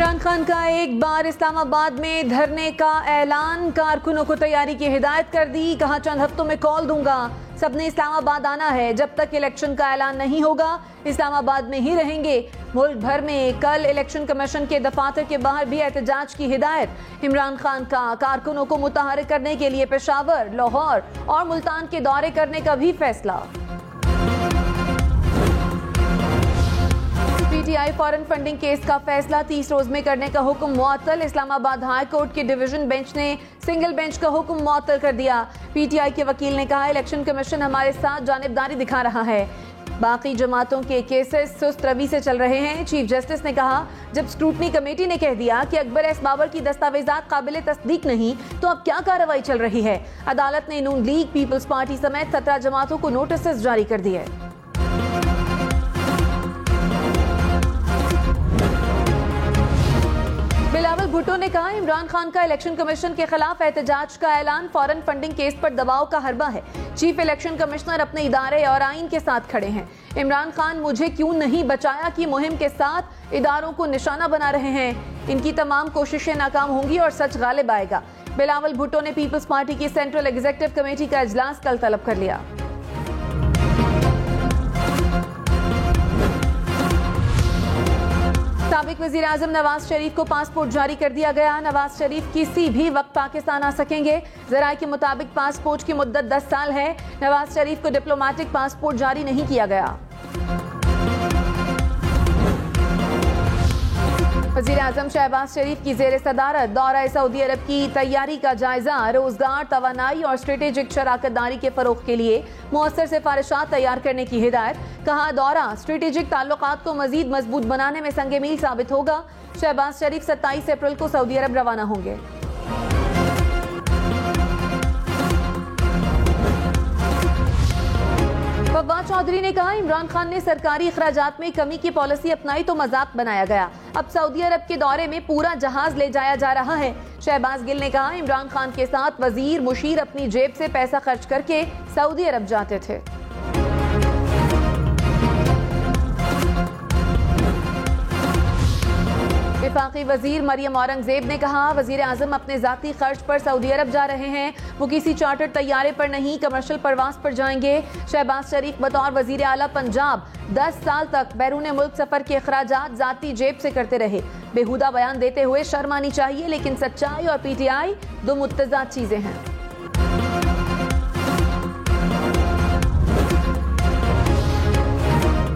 عمران خان کا ایک بار اسلام آباد میں دھرنے کا اعلان، کارکنوں کو تیاری کی ہدایت کر دی، کہا چند ہفتوں میں کال دوں گا، سب نے اسلام آباد آنا ہے، جب تک الیکشن کا اعلان نہیں ہوگا اسلام آباد میں ہی رہیں گے۔ ملک بھر میں کل الیکشن کمیشن کے دفاتر کے باہر بھی احتجاج کی ہدایت، عمران خان کا کارکنوں کو متحرک کرنے کے لیے پشاور، لاہور اور ملتان کے دورے کرنے کا بھی فیصلہ۔ P T I foreign funding case کا فیصلہ 30 روز میں کرنے کا حکم معطل، اسلام آباد ہائی کورٹ کے ڈویژن بینچ نے سنگل بینچ کا حکم معطل کر دیا۔ پی ٹی آئی کے وکیل نے کہا الیکشن کمیشن ہمارے ساتھ جانبداری دکھا رہا ہے، باقی جماعتوں کے کیسز سست روی سے چل رہے ہیں۔ چیف جسٹس نے کہا جب اسکروٹنی کمیٹی نے کہہ دیا کہ اکبر ایس بابر کی دستاویزات قابل تصدیق نہیں تو اب کیا کارروائی چل رہی ہے؟ عدالت نے نون لیگ، پیپلز پارٹی سمیت 17 جماعتوں کو نوٹسز جاری کر دیے۔ بلاول بھٹو نے کہا عمران خان کا الیکشن کمیشن کے خلاف احتجاج کا اعلان فارن فنڈنگ کیس پر دباؤ کا حربہ ہے، چیف الیکشن کمشنر اپنے ادارے اور آئین کے ساتھ کھڑے ہیں، عمران خان مجھے کیوں نہیں بچایا کی مہم کے ساتھ اداروں کو نشانہ بنا رہے ہیں، ان کی تمام کوششیں ناکام ہوں گی اور سچ غالب آئے گا۔ بلاول بھٹو نے پیپلز پارٹی کی سینٹرل ایگزیکٹو کمیٹی کا اجلاس کل طلب کر لیا۔ سابق وزیر اعظم نواز شریف کو پاسپورٹ جاری کر دیا گیا، نواز شریف کسی بھی وقت پاکستان آ سکیں گے، ذرائع کے مطابق پاسپورٹ کی مدت 10 سال ہے، نواز شریف کو ڈپلومیٹک پاسپورٹ جاری نہیں کیا گیا۔ وزیر اعظم شہباز شریف کی زیر صدارت دورہ سعودی عرب کی تیاری کا جائزہ، روزگار، توانائی اور اسٹریٹجک شراکت داری کے فروغ کے لیے مؤثر سفارشات تیار کرنے کی ہدایت، کہا دورہ اسٹریٹجک تعلقات کو مزید مضبوط بنانے میں سنگ میل ثابت ہوگا۔ شہباز شریف 27 اپریل کو سعودی عرب روانہ ہوں گے۔ فواد چودھری نے کہا عمران خان نے سرکاری اخراجات میں کمی کی پالیسی اپنائی تو مذاق بنایا گیا، اب سعودی عرب کے دورے میں پورا جہاز لے جایا جا رہا ہے۔ شہباز گل نے کہا عمران خان کے ساتھ وزیر مشیر اپنی جیب سے پیسہ خرچ کر کے سعودی عرب جاتے تھے۔ وفاقی وزیر مریم اورنگزیب نے کہا وزیر اعظم اپنے ذاتی خرچ پر سعودی عرب جا رہے ہیں، وہ کسی چارٹرڈ طیارے پر نہیں کمرشل پرواز پر جائیں گے۔ شہباز شریف بطور وزیر اعلیٰ پنجاب 10 سال تک بیرون ملک سفر کے اخراجات ذاتی جیب سے کرتے رہے، بیہودہ بیان دیتے ہوئے شرم آنی چاہیے، لیکن سچائی اور پی ٹی آئی دو متضاد چیزیں ہیں۔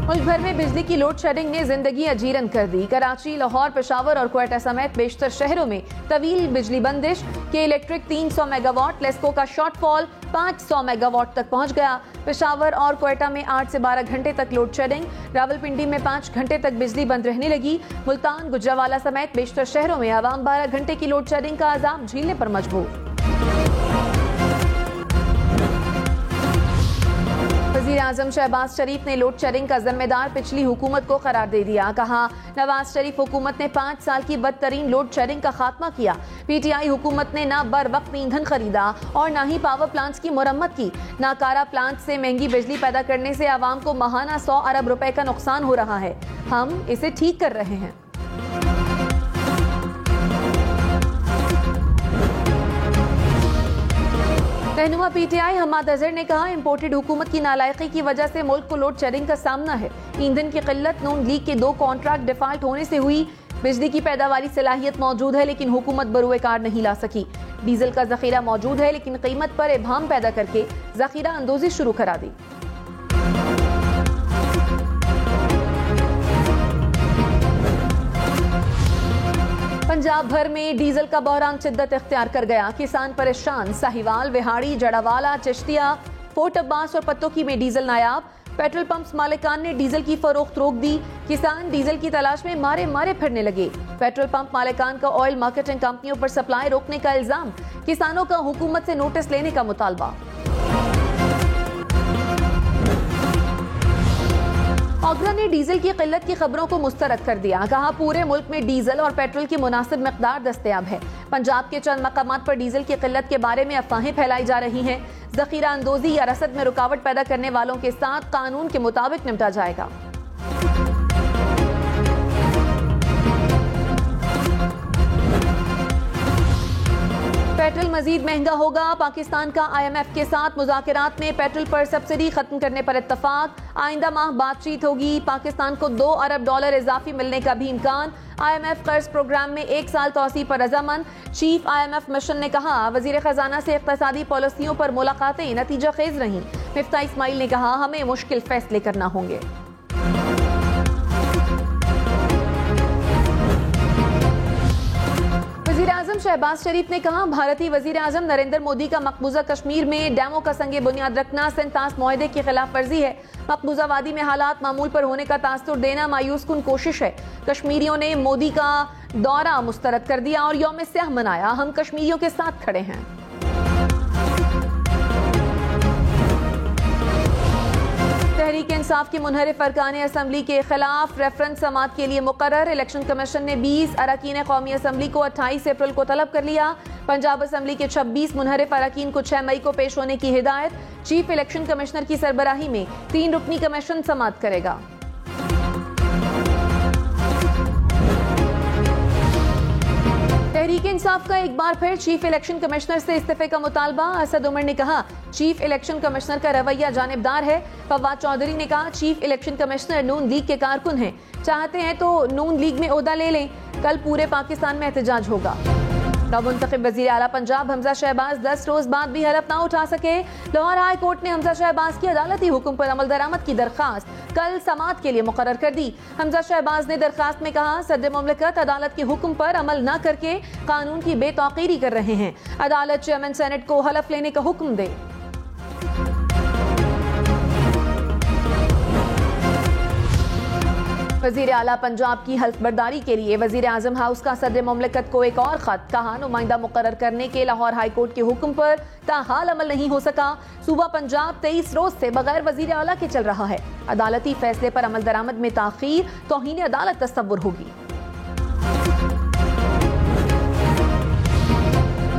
ملک بھر میں بجلی کی لوڈ شیڈنگ نے زندگی اجیرن کر دی، کراچی، لاہور، پشاور اور کوئٹہ سمیت بیشتر شہروں میں طویل بجلی بندش کے الیکٹرک 300 میگا واٹ، لیسکو کا شارٹ فال 500 میگا واٹ تک پہنچ گیا۔ پشاور اور کوئٹہ میں 8 سے 12 گھنٹے تک لوڈ شیڈنگ، راولپنڈی میں 5 گھنٹے تک بجلی بند رہنے لگی، ملتان، گجرانوالہ سمیت بیشتر شہروں میں عوام 12 گھنٹے کی لوڈ شیڈنگ کا عذاب جھیلنے پر مجبور۔ وزیر اعظم شہباز شریف نے لوڈ شیڈنگ کا ذمہ دار پچھلی حکومت کو قرار دے دیا، کہا نواز شریف حکومت نے 5 سال کی بدترین لوڈ شیڈنگ کا خاتمہ کیا، پی ٹی آئی حکومت نے نہ بر وقت ایندھن خریدا اور نہ ہی پاور پلانٹس کی مرمت کی، ناکارہ پلانٹ سے مہنگی بجلی پیدا کرنے سے عوام کو ماہانہ 100 ارب روپے کا نقصان ہو رہا ہے، ہم اسے ٹھیک کر رہے ہیں۔ رہنما P T I Hammad Azhar نے کہا امپورٹڈ حکومت کی نالائقی کی وجہ سے ملک کو لوڈ شیڈنگ کا سامنا ہے، ایندھن کی قلت نون لیگ کے 2 کانٹریکٹ ڈیفالٹ ہونے سے ہوئی، بجلی کی پیداواری صلاحیت موجود ہے لیکن حکومت بروئے کار نہیں لا سکی، ڈیزل کا ذخیرہ موجود ہے لیکن قیمت پر ابہام پیدا کر کے ذخیرہ اندوزی شروع کرا دی۔ پنجاب بھر میں ڈیزل کا بحران شدت اختیار کر گیا، کسان پریشان، ساہیوال، وہاڑی، جڑاوالا، چشتیہ، فورٹ عباس اور پتوکی میں ڈیزل نایاب، پیٹرول پمپس مالکان نے ڈیزل کی فروخت روک دی، کسان ڈیزل کی تلاش میں مارے پھرنے لگے، پیٹرول پمپ مالکان کا آئل مارکیٹنگ کمپنیوں پر سپلائی روکنے کا الزام، کسانوں کا حکومت سے نوٹس لینے کا مطالبہ۔ اوگرا نے ڈیزل کی قلت کی خبروں کو مسترد کر دیا، کہا پورے ملک میں ڈیزل اور پیٹرول کی مناسب مقدار دستیاب ہے، پنجاب کے چند مقامات پر ڈیزل کی قلت کے بارے میں افواہیں پھیلائی جا رہی ہیں، ذخیرہ اندوزی یا رسد میں رکاوٹ پیدا کرنے والوں کے ساتھ قانون کے مطابق نمٹا جائے گا۔ مزید مہنگا ہوگا، پاکستان کا IMF کے ساتھ مذاکرات میں پیٹرول پر سبسڈی ختم کرنے پر اتفاق، آئندہ ماہ بات چیت ہوگی، پاکستان کو $2 ارب اضافی ملنے کا بھی امکان، IMF قرض پروگرام میں 1 سال توسیع پر رضامند، چیف IMF مشن نے کہا وزیر خزانہ سے اقتصادی پالیسیوں پر ملاقاتیں نتیجہ خیز رہیں، مفتاح اسماعیل نے کہا ہمیں مشکل فیصلے کرنا ہوں گے۔ وزیراعظم شہباز شریف نے کہا بھارتی وزیر اعظم نریندر مودی کا مقبوضہ کشمیر میں ڈیموں کا سنگ بنیاد رکھنا سنتاس معاہدے کی خلاف ورزی ہے، مقبوضہ وادی میں حالات معمول پر ہونے کا تاثر دینا مایوس کن کوشش ہے، کشمیریوں نے مودی کا دورہ مسترد کر دیا اور یوم سیاہ منایا، ہم کشمیریوں کے ساتھ کھڑے ہیں۔ تحریک انصاف کے منحرف ارکان اسمبلی کے خلاف ریفرنس سماعت کے لیے مقرر، الیکشن کمیشن نے 20 اراکین قومی اسمبلی کو 28 اپریل کو طلب کر لیا، پنجاب اسمبلی کے 26 منحرف اراکین کو 6 مئی کو پیش ہونے کی ہدایت، چیف الیکشن کمشنر کی سربراہی میں 3 رکنی کمیشن سماعت کرے گا۔ تحریک انصاف کا ایک بار پھر چیف الیکشن کمشنر سے استعفے کا مطالبہ، اسد عمر نے کہا چیف الیکشن کمشنر کا رویہ جانبدار ہے، فواد چودھری نے کہا چیف الیکشن کمشنر نون لیگ کے کارکن ہیں، چاہتے ہیں تو نون لیگ میں عہدہ لے لیں، کل پورے پاکستان میں احتجاج ہوگا۔ نومنتخب وزیر اعلیٰ پنجاب حمزہ شہباز 10 روز بعد بھی حلف نہ اٹھا سکے، لاہور ہائی کورٹ نے حمزہ شہباز کی عدالتی حکم پر عمل درآمد کی درخواست کل سماعت کے لیے مقرر کر دی۔ حمزہ شہباز نے درخواست میں کہا صدر مملکت عدالت کے حکم پر عمل نہ کر کے قانون کی بے توقیری کر رہے ہیں، عدالت چیئرمین سینٹ کو حلف لینے کا حکم دے۔ وزیر اعلیٰ پنجاب کی حلف برداری کے لیے وزیر اعظم ہاؤس کا صدر مملکت کو ایک اور خط، کہا نمائندہ مقرر کرنے کے لاہور ہائی کورٹ کے حکم پر تاحال عمل نہیں ہو سکا، صوبہ پنجاب 23 روز سے بغیر وزیر اعلیٰ کے چل رہا ہے، عدالتی فیصلے پر عمل درآمد میں تاخیر توہین عدالت تصور ہوگی۔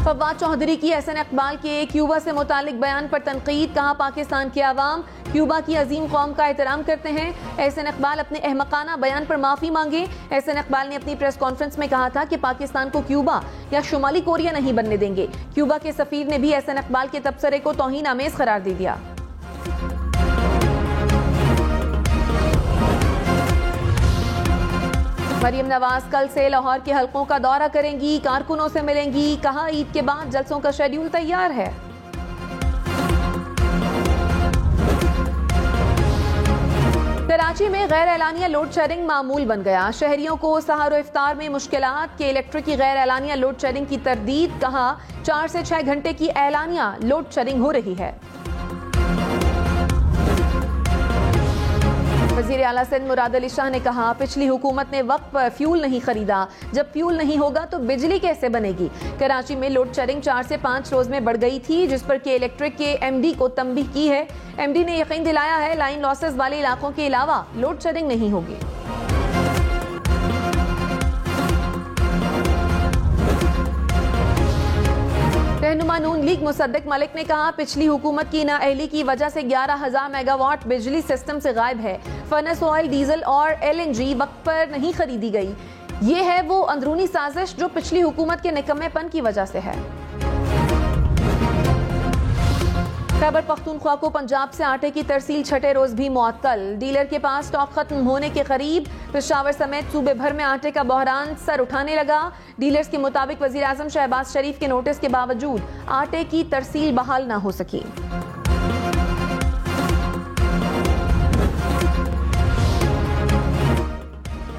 فواد چودھری کی احسن اقبال کے کیوبا سے متعلق بیان پر تنقید، کہا پاکستان کے عوام کیوبا کی عظیم قوم کا احترام کرتے ہیں، احسن اقبال اپنے احمقانہ بیان پر معافی مانگے۔ احسن اقبال نے اپنی پریس کانفرنس میں کہا تھا کہ پاکستان کو کیوبا یا شمالی کوریا نہیں بننے دیں گے، کیوبا کے سفیر نے بھی احسن اقبال کے تبصرے کو توہین آمیز قرار دے دیا۔ مریم نواز کل سے لاہور کے حلقوں کا دورہ کریں گی، کارکنوں سے ملیں گی، کہا عید کے بعد جلسوں کا شیڈیول تیار ہے۔ کراچی میں غیر اعلانیہ لوڈ شیڈنگ معمول بن گیا، شہریوں کو سحر و افطار میں مشکلات کے الیکٹرک کی غیر اعلانیہ لوڈ شیڈنگ کی تردید، کہا 4 سے 6 گھنٹے کی اعلانیہ لوڈ شیڈنگ ہو رہی ہے۔ وزیر اعلیٰ سندھ مراد علی شاہ نے کہا پچھلی حکومت نے وقت پر فیول نہیں خریدا، جب فیول نہیں ہوگا تو بجلی کیسے بنے گی؟ کراچی میں لوڈ شیڈنگ 4 سے 5 روز میں بڑھ گئی تھی، جس پر کہ الیکٹرک کے MD کو تنبیہ کی ہے، MD نے یقین دلایا ہے لائن لاسز والے علاقوں کے علاوہ لوڈ شیڈنگ نہیں ہوگی۔ رہنما نون لیگ مصدق ملک نے کہا پچھلی حکومت کی نااہلی کی وجہ سے 11,000 میگا واٹ بجلی سسٹم سے غائب ہے، فرنس آئل، ڈیزل اور LNG وقت پر نہیں خریدی گئی، یہ ہے وہ اندرونی سازش جو پچھلی حکومت کے نکمے پن کی وجہ سے ہے۔ خیبر پختونخوا کو پنجاب سے آٹے کی ترسیل 6 روز بھی معطل، ڈیلر کے پاس سٹاک ختم ہونے کے قریب، پشاور سمیت صوبے بھر میں آٹے کا بحران سر اٹھانے لگا، ڈیلرز کے مطابق وزیر اعظم شہباز شریف کے نوٹس کے باوجود آٹے کی ترسیل بحال نہ ہو سکی۔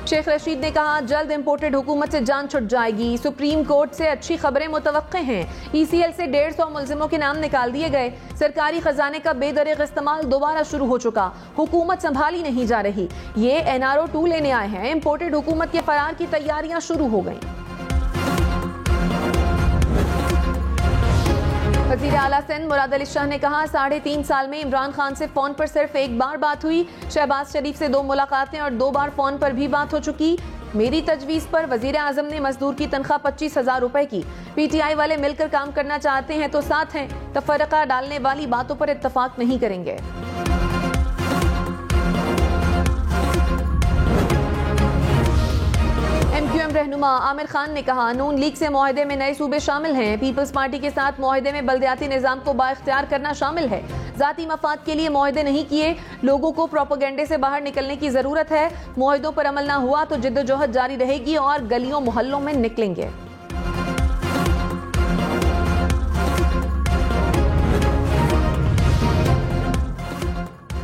شیخ رشید نے کہا جلد امپورٹڈ حکومت سے جان چھٹ جائے گی، سپریم کورٹ سے اچھی خبریں متوقع ہیں، ECL سے 150 ملزموں کے نام نکال دیے گئے، سرکاری خزانے کا بے دریغ استعمال دوبارہ شروع ہو چکا، حکومت سنبھالی نہیں جا رہی، یہ NRO 2 لینے آئے ہیں، امپورٹڈ حکومت کے فرار کی تیاریاں شروع ہو گئیں۔ وزیر اعلیٰ سندھ مراد علی شاہ نے کہا 3.5 سال میں عمران خان سے فون پر صرف ایک بار بات ہوئی، شہباز شریف سے 2 ملاقاتیں اور 2 بار فون پر بھی بات ہو چکی، میری تجویز پر وزیر اعظم نے مزدور کی تنخواہ 25,000 روپے کی، PTI والے مل کر کام کرنا چاہتے ہیں تو ساتھ ہیں، تفرقہ ڈالنے والی باتوں پر اتفاق نہیں کریں گے۔ MQM ایم رہنما عامر خان نے کہا نون لیگ سے معاہدے میں نئے صوبے شامل ہیں. پیپلز پارٹی کے ساتھ معاہدے میں بلدیاتی نظام کو بااختیار کرنا شامل ہے. ذاتی مفاد کے لیے معاہدے نہیں کیے. لوگوں کو پروپیگنڈے سے باہر نکلنے کی ضرورت ہے. معاہدوں پر عمل نہ ہوا تو جدوجہد جاری رہے گی اور گلیوں محلوں میں نکلیں گے.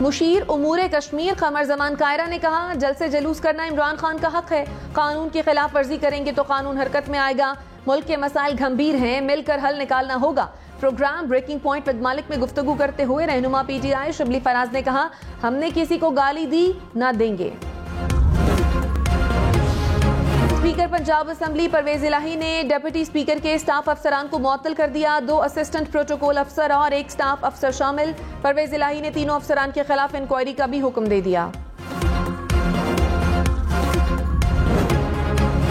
مشیر امور کشمیر قمر زمان کائرہ نے کہا جلسے جلوس کرنا عمران خان کا حق ہے. قانون کی خلاف ورزی کریں گے تو قانون حرکت میں آئے گا. ملک کے مسائل گھمبیر ہیں, مل کر حل نکالنا ہوگا. پروگرام بریکنگ پوائنٹ ود مالک میں گفتگو کرتے ہوئے رہنما P T I Shibli Faraz نے کہا ہم نے کسی کو گالی دی نہ دیں گے. اسپیکر پنجاب اسمبلی پرویز الہی نے ڈپٹی اسپیکر کے اسٹاف افسران کو معطل کر دیا. 2 اسسٹنٹ پروٹوکول افسر اور 1 اسٹاف افسر شامل. پرویز الہی نے تینوں افسران کے خلاف انکوائری کا بھی حکم دے دیا.